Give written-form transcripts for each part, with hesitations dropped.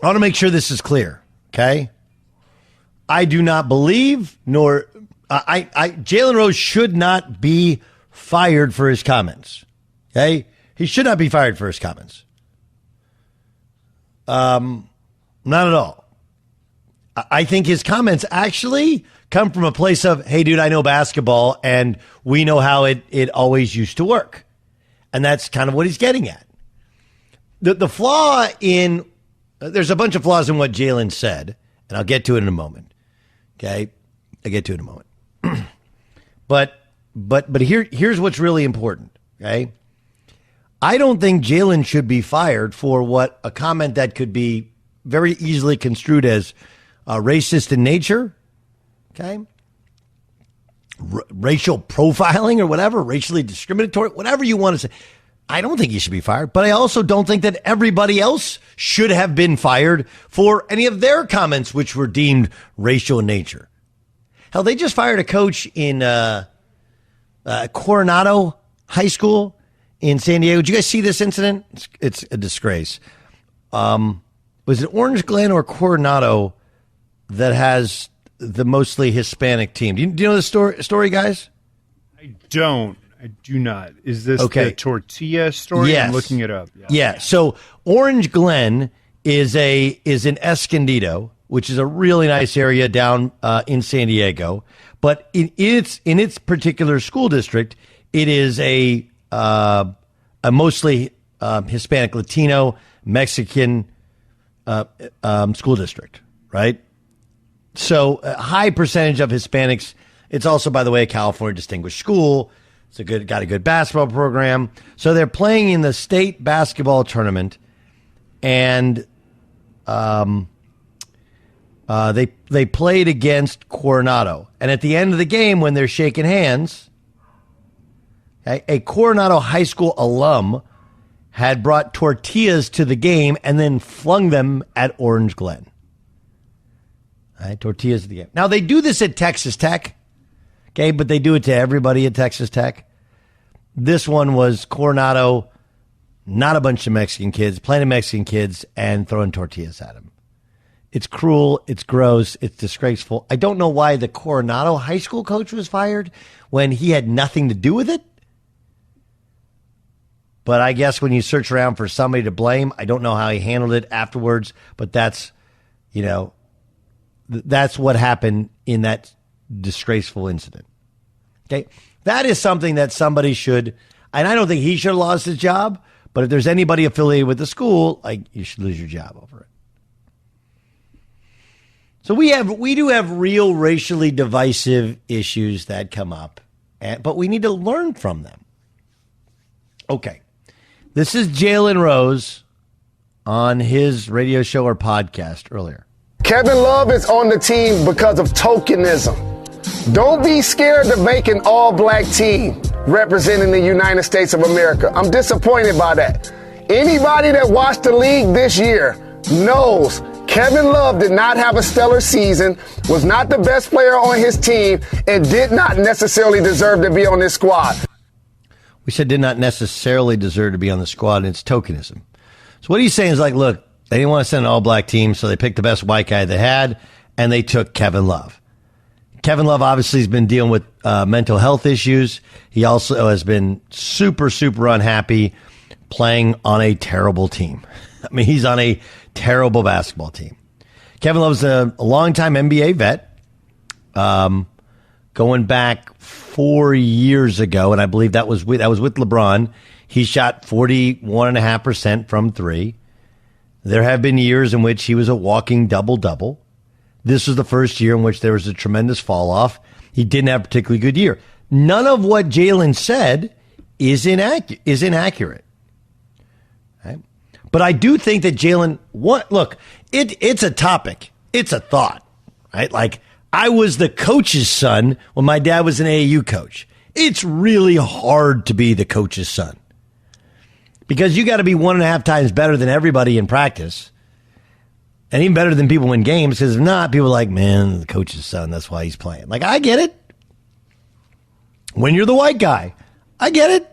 I want to make sure this is clear, okay? I do not believe, nor Jalen Rose should not be fired for his comments, okay? He should not be fired for his comments. Not at all. I think his comments actually come from a place of, hey, dude, I know basketball, and we know how it always used to work. And that's kind of what he's getting at. The flaw in, there's a bunch of flaws in what Jalen said, and I'll get to it in a moment. Okay? I'll get to it in a moment. But here's what's really important, okay? I don't think Jalen should be fired for what a comment that could be very easily construed as racist in nature, okay? Racial profiling or whatever, racially discriminatory, whatever you want to say. I don't think he should be fired, but I also don't think that everybody else should have been fired for any of their comments which were deemed racial in nature. Hell, they just fired a coach in Coronado High School in San Diego. Did you guys see this incident? It's a disgrace. Was it Orange Glen or Coronado that has the mostly Hispanic team? Do you know the story, guys? I do not. Is this the tortilla story? Yes. I'm looking it up. Yeah. So Orange Glen is in Escondido, which is a really nice area down in San Diego. But in its particular school district, it is a mostly Hispanic, Latino, Mexican school district, right? So a high percentage of Hispanics. It's also, by the way, a California distinguished school. It's got a good basketball program. So they're playing in the state basketball tournament, and they played against Coronado. And at the end of the game, when they're shaking hands, a Coronado High School alum had brought tortillas to the game and then flung them at Orange Glen. Tortillas at the game. Now, they do this at Texas Tech. Okay, but they do it to everybody at Texas Tech. This one was Coronado, not a bunch of Mexican kids, plenty of Mexican kids, and throwing tortillas at him. It's cruel, it's gross, it's disgraceful. I don't know why the Coronado High School coach was fired when he had nothing to do with it. But I guess when you search around for somebody to blame, I don't know how he handled it afterwards, but that's what happened in that disgraceful incident. Okay, that is something that somebody should, and I don't think he should have lost his job, but if there's anybody affiliated with the school, you should lose your job over it. So we do have real racially divisive issues that come up, but we need to learn from them. Okay, this is Jalen Rose on his radio show or podcast earlier. Kevin Love is on the team because of tokenism. Don't be scared to make an all-black team representing the United States of America. I'm disappointed by that. Anybody that watched the league this year knows Kevin Love did not have a stellar season, was not the best player on his team, and did not necessarily deserve to be on this squad. We said did not necessarily deserve to be on the squad, and it's tokenism. So what he's saying is look, they didn't want to send an all-black team, so they picked the best white guy they had, and they took Kevin Love. Kevin Love obviously has been dealing with mental health issues. He also has been super, super unhappy playing on a terrible team. I mean, he's on a terrible basketball team. Kevin Love's a longtime NBA vet, going back 4 years ago, and I believe that was with LeBron. He shot 41.5% from three. There have been years in which he was a walking double-double. This was the first year in which there was a tremendous fall-off. He didn't have a particularly good year. None of what Jalen said is inaccurate. Right? But I do think that Jalen, it's a topic. It's a thought. Right? I was the coach's son when my dad was an AAU coach. It's really hard to be the coach's son. Because you got to be 1.5 times better than everybody in practice. And even better than people win games, because if not, people are like, man, the coach's son, that's why he's playing. I get it. When you're the white guy, I get it.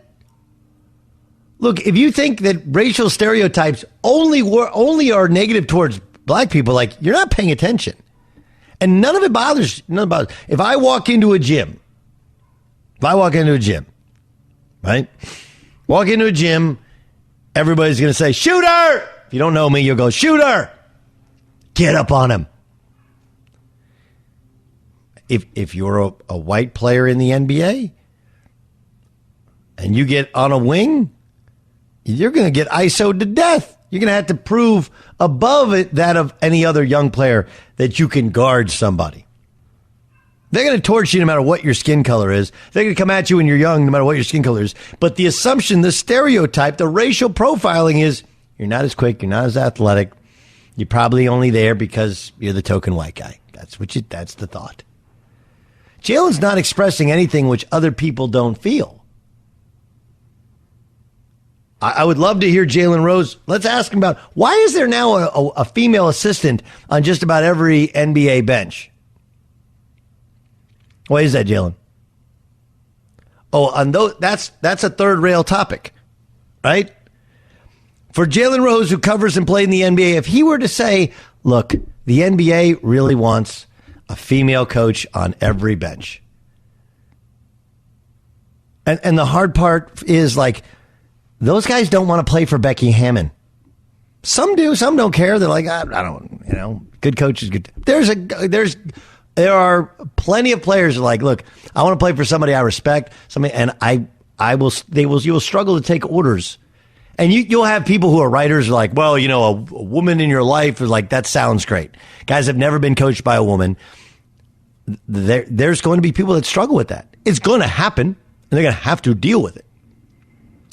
Look, if you think that racial stereotypes only are negative towards black people, like, you're not paying attention. And none of it bothers. If I walk into a gym, right? Walk into a gym, everybody's going to say, shooter! If you don't know me, you'll go, shooter! Get up on him. If you're a white player in the NBA and you get on a wing, you're going to get ISO'd to death. You're going to have to prove above it that of any other young player that you can guard somebody. They're going to torch you no matter what your skin color is. They're going to come at you when you're young no matter what your skin color is. But the assumption, the stereotype, the racial profiling is you're not as quick, you're not as athletic. You're probably only there because you're the token white guy. That's the thought. Jalen's not expressing anything which other people don't feel. I would love to hear Jalen Rose. Let's ask him about why is there now a female assistant on just about every NBA bench? Why is that, Jalen? Oh, on those, that's a third rail topic, right? For Jalen Rose, who covers and played in the NBA, if he were to say, look, the NBA really wants a female coach on every bench. And the hard part is, like, those guys don't want to play for Becky Hammon. Some do, some don't care. They're like, I don't, good coaches, good. There are plenty of players who are like, look, I want to play for somebody I respect, and you will struggle to take orders. And you'll have people who are writers who are like, well, a woman in your life is like, that sounds great. Guys have never been coached by a woman. There's going to be people that struggle with that. It's going to happen, and they're going to have to deal with it.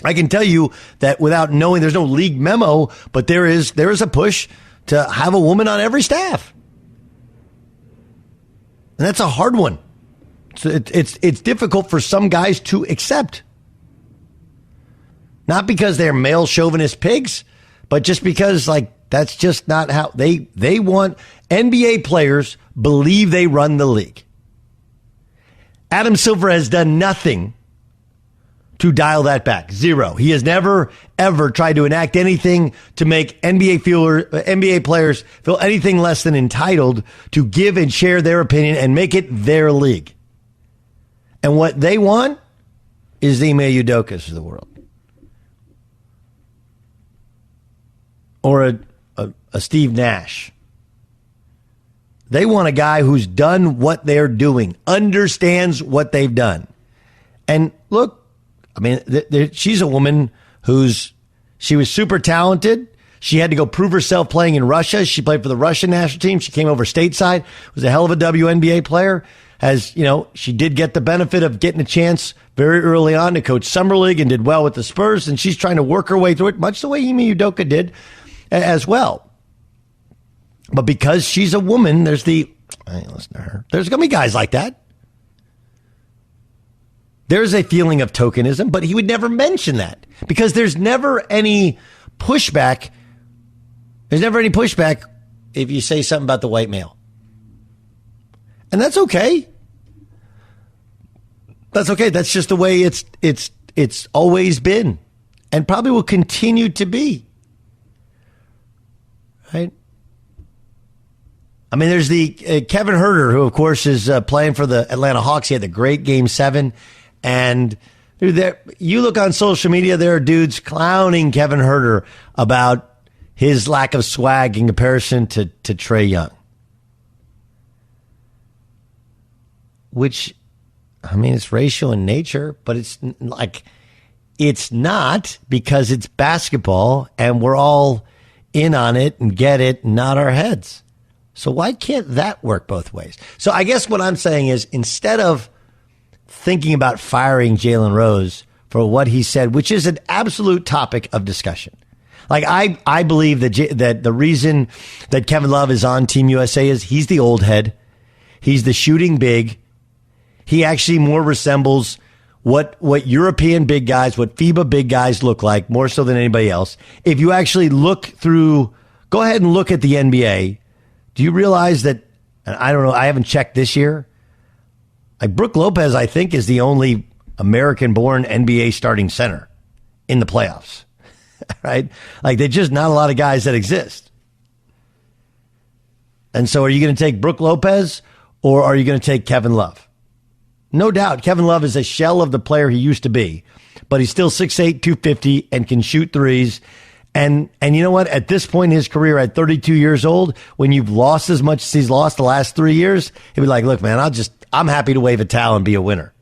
I can tell you that without knowing, there's no league memo, but there is a push to have a woman on every staff. And that's a hard one. So it's difficult for some guys to accept. Not because they're male chauvinist pigs, but just because, like, that's just not how they want. NBA players believe they run the league. Adam Silver has done nothing to dial that back. Zero. He has never, ever tried to enact anything to make NBA players feel anything less than entitled to give and share their opinion and make it their league. And what they want is the Ime Udokas of the world. Or a Steve Nash. They want a guy who's done what they're doing, understands what they've done. And look, I mean, she's a woman she was super talented. She had to go prove herself playing in Russia. She played for the Russian national team. She came over stateside, was a hell of a WNBA player. She did get the benefit of getting a chance very early on to coach Summer League and did well with the Spurs. And she's trying to work her way through it, much the way Ime Udoka did as well. But because she's a woman, listen to her. There's going to be guys like that. There's a feeling of tokenism, but he would never mention that because there's never any pushback. There's never any pushback if you say something about the white male. And that's okay. That's okay. That's just the way it's always been and probably will continue to be. Right? I mean, there's the Kevin Huerter, who, of course, is playing for the Atlanta Hawks. He had the great Game 7. And you look on social media, there are dudes clowning Kevin Huerter about his lack of swag in comparison to Trae Young. Which, I mean, it's racial in nature, but it's not because it's basketball and we're all in on it and get it and nod our heads. So why can't that work both ways? So I guess what I'm saying is, instead of thinking about firing Jalen Rose for what he said, which is an absolute topic of discussion. Like, I believe that the reason that Kevin Love is on Team USA is he's the old head. He's the shooting big. He actually more resembles what European big guys, what FIBA big guys look like, more so than anybody else. If you actually go ahead and look at the NBA, do you realize that, and I don't know, I haven't checked this year, like Brook Lopez, I think, is the only American-born NBA starting center in the playoffs, right? Like, there's just not a lot of guys that exist. And so are you going to take Brook Lopez or are you going to take Kevin Love? No doubt, Kevin Love is a shell of the player he used to be, but he's still 6'8", 250 and can shoot threes. And you know what? At this point in his career, at 32 years old, when you've lost as much as he's lost the last 3 years, he'd be like, look, man, I'm happy to wave a towel and be a winner.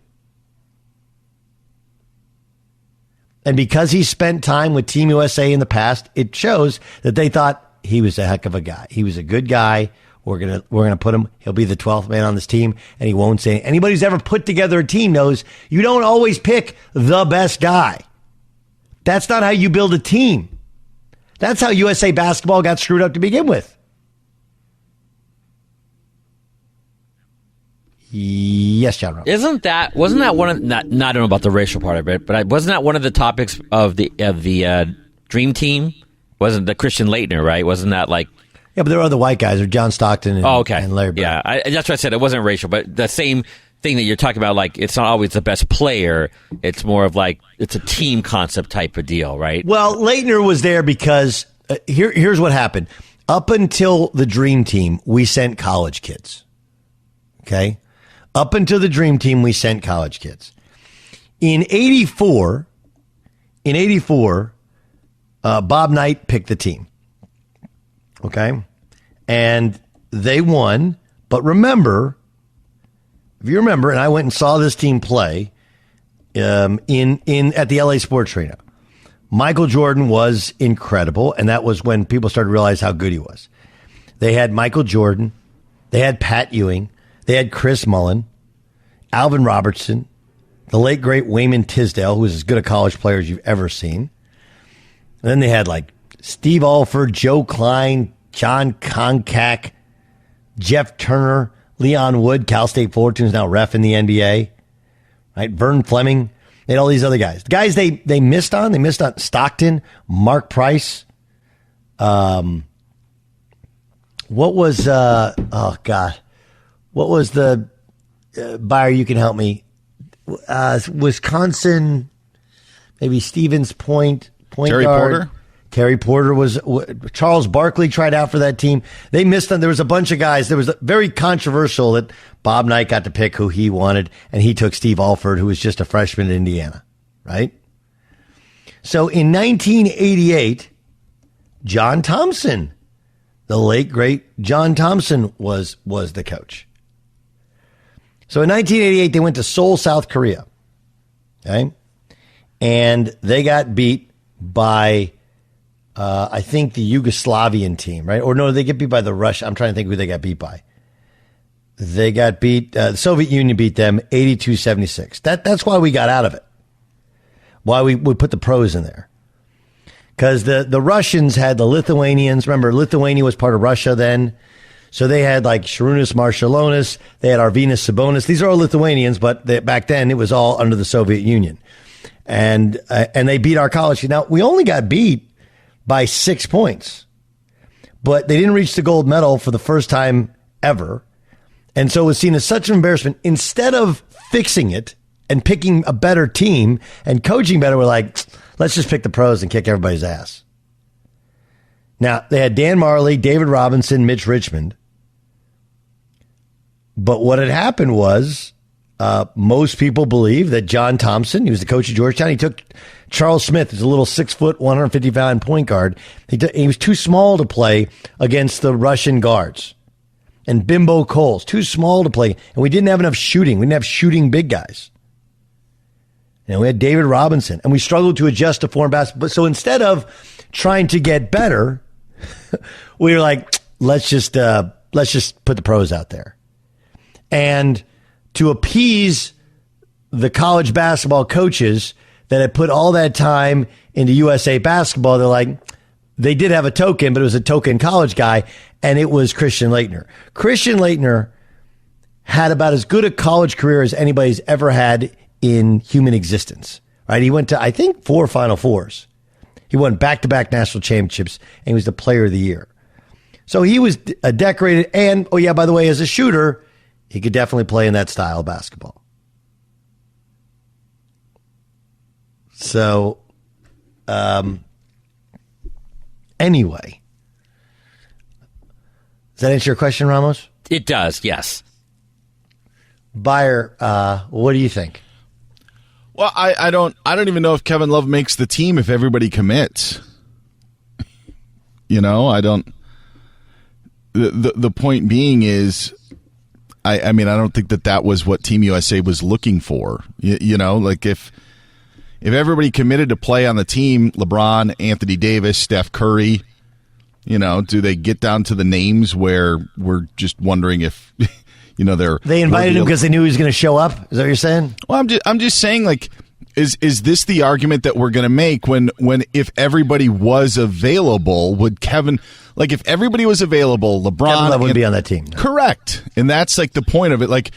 And because he spent time with Team USA in the past, it shows that they thought he was a heck of a guy. He was a good guy. We're gonna put him. He'll be the 12th man on this team, and he won't say. Anybody who's ever put together a team knows you don't always pick the best guy. That's not how you build a team. That's how USA basketball got screwed up to begin with. Yes, John. Wasn't that one of not I don't know about the racial part of it, but wasn't that one of the topics of the Dream Team? Wasn't the Christian Laettner, right? Wasn't that like? Yeah, but there are other white guys, or John Stockton and Larry Bird. Yeah, that's what I said. It wasn't racial, but the same thing that you're talking about, like, it's not always the best player. It's more of like, it's a team concept type of deal, right? Well, Laettner was there because here's what happened. Up until the Dream Team, we sent college kids. Okay? Up until the Dream Team, we sent college kids. In 84, Bob Knight picked the team. Okay? And they won. But remember, if you remember, and I went and saw this team play at the LA Sports Arena, Michael Jordan was incredible, and that was when people started to realize how good he was. They had Michael Jordan, they had Pat Ewing, they had Chris Mullin, Alvin Robertson, the late great Wayman Tisdale, who was as good a college player as you've ever seen. And then they had like Steve Alford, Joe Klein, John Koncak, Jeff Turner, Leon Wood, Cal State Fullerton, who's now ref in the NBA, right? Vern Fleming, they had all these other guys. The guys they missed on Stockton, Mark Price. What was the buyer? You can help me. Wisconsin, maybe Stevens point Terry guard. Porter. Terry Porter was. Charles Barkley tried out for that team. They missed on. There was a bunch of guys. There was very controversial that Bob Knight got to pick who he wanted, and he took Steve Alford, who was just a freshman in Indiana, right? So in 1988, John Thompson, the late great John Thompson, was the coach. So in 1988, they went to Seoul, South Korea, okay, and they got beat by. I think the Yugoslavian team, right? Or no, they get beat by the Russian. I'm trying to think who they got beat by. They got beat, the Soviet Union beat them 82-76. That's why we got out of it. Why we put the pros in there. Because the Russians had the Lithuanians. Remember, Lithuania was part of Russia then. So they had like Šarūnas Marčiulionis. They had Arvydas Sabonis. These are all Lithuanians, but back then it was all under the Soviet Union. And they beat our college. Now, we only got beat by 6 points, but they didn't reach the gold medal for the first time ever. And so it was seen as such an embarrassment. Instead of fixing it and picking a better team and coaching better, we're like, let's just pick the pros and kick everybody's ass. Now, they had Dan Marley, David Robinson, Mitch Richmond. But what had happened was most people believe that John Thompson, he was the coach of Georgetown, he took Charles Smith, who's a little 6 foot, 150-pound point guard. He was too small to play against the Russian guards. And Bimbo Coles, too small to play. And we didn't have enough shooting. We didn't have shooting big guys. We had David Robinson, and we struggled to adjust to foreign basketball. So instead of trying to get better, we were like, let's just put the pros out there. And to appease the college basketball coaches that had put all that time into USA basketball, they're like, they did have a token, but it was a token college guy, and it was Christian Laettner. Christian Laettner had about as good a college career as anybody's ever had in human existence, right? He went to, I think, 4 Final Fours. He won back-to-back national championships, and he was the player of the year. So he was a decorated, and, oh yeah, by the way, as a shooter, he could definitely play in that style of basketball. So, anyway, Does that answer your question, Ramos? It does, yes. Buyer, what do you think? Well, I don't even know if Kevin Love makes the team if everybody commits. I don't. The point being is, I mean, I don't think that was what Team USA was looking for. Like if everybody committed to play on the team, LeBron, Anthony Davis, Steph Curry, do they get down to the names where we're just wondering if they invited him because they knew he was going to show up? Is that what you're saying? Well, I'm just saying, like, is this the argument that we're going to make when if everybody was available, would Kevin, like, if everybody was available, LeBron Kevin Love would be on that team. No. Correct. And that's like the point of it. Like,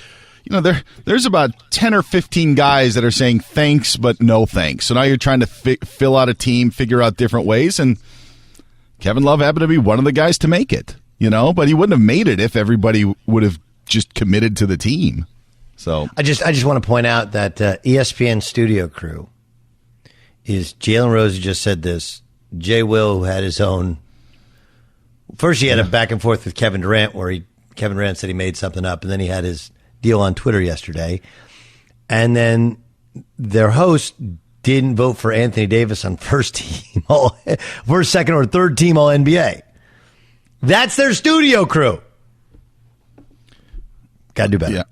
there's about 10 or 15 guys that are saying thanks, but no thanks. So now you're trying to fill out a team, figure out different ways. And Kevin Love happened to be one of the guys to make it, but he wouldn't have made it if everybody would have just committed to the team. So I just want to point out that ESPN studio crew is Jalen Rose, who just said this. Jay Will, who had his own. First, he had a back and forth with Kevin Durant, where Kevin Durant said he made something up, and then he had his deal on Twitter yesterday. And then their host didn't vote for Anthony Davis on first team, first, second, or third team All NBA. That's their studio crew. Got to do better. Yeah.